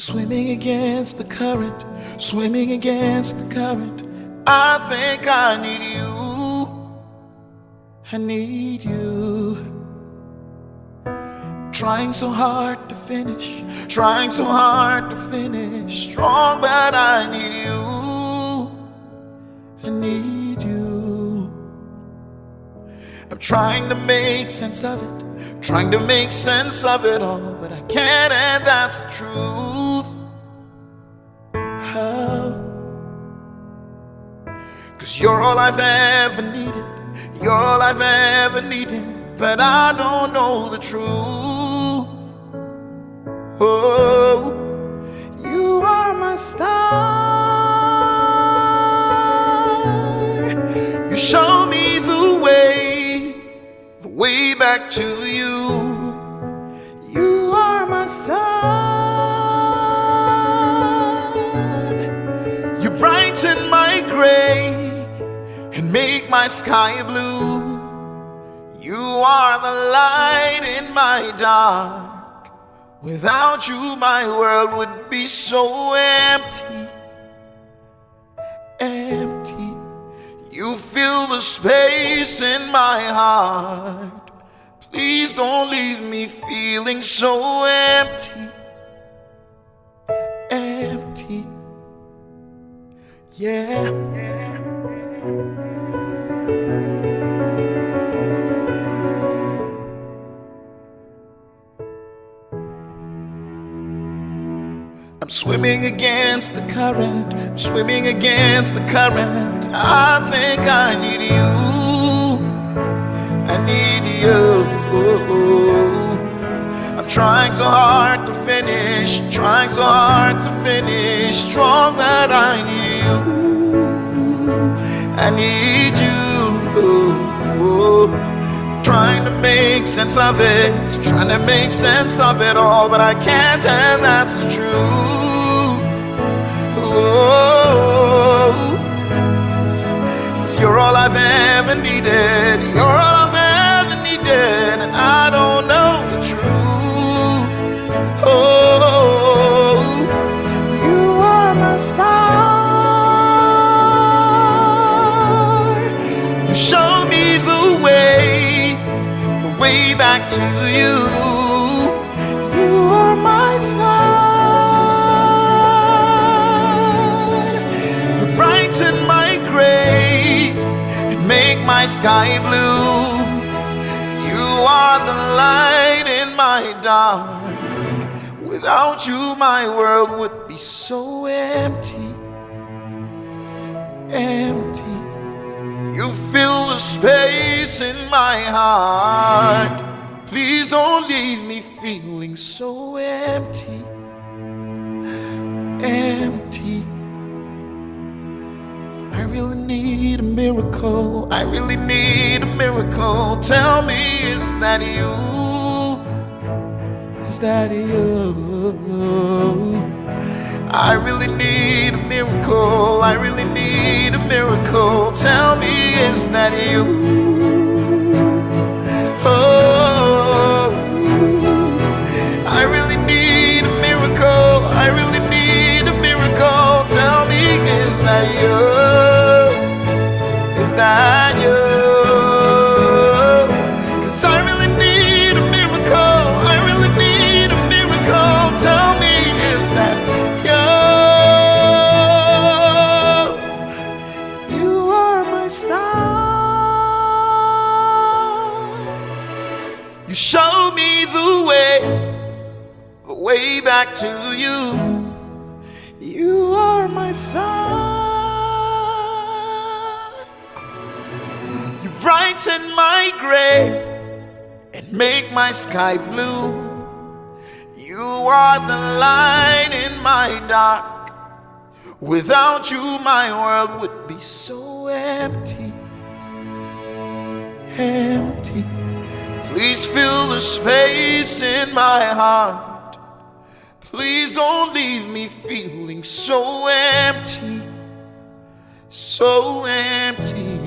swimming against the current, swimming against the current. I think I need you, I need you. Trying so hard to finish, trying so hard to finish strong, but I need you, I need you. I'm trying to make sense of it, trying to make sense of it all, but I can't, and that's the truth. How? 'Cause you're all I've ever needed, you're all I've ever needed, but I don't know the truth. Oh, you are my star. You show me the way back to you. You are my sun. You brighten my gray and make my sky blue. You are the light in my dark. Without you, my world would be so empty, empty. You fill the space in my heart. Please don't leave me feeling so empty, empty. Yeah. I'm swimming against the current, I'm swimming against the current. I think I need you, I need you. I'm trying so hard to finish, trying so hard to finish strong, that I need you, I need you. Trying to make sense of it, trying to make sense of it all, but I can't, and that's the truth. Oh, 'cause you're all I've ever needed, you're all I've ever needed, and I don't know the truth. Oh, you are my star. You show me the way back to you. You are my sun. You brighten my gray and make my sky blue. You are the light in my dark. Without you, my world would be so empty, empty. You fill the space in my heart. Please don't leave me feeling so empty, empty. I really need a miracle, I really need a miracle. Tell me, is that you? Is that you? I really need a miracle, I really need a miracle. Tell me, is that you? Oh, I really need a miracle, I really need a miracle. Tell me, is that you? Is that you? You show me the way back to you. You are my sun. You brighten my gray and make my sky blue. You are the light in my dark. Without you, my world would be so empty, empty. Please fill the space in my heart. Please don't leave me feeling so empty, so empty.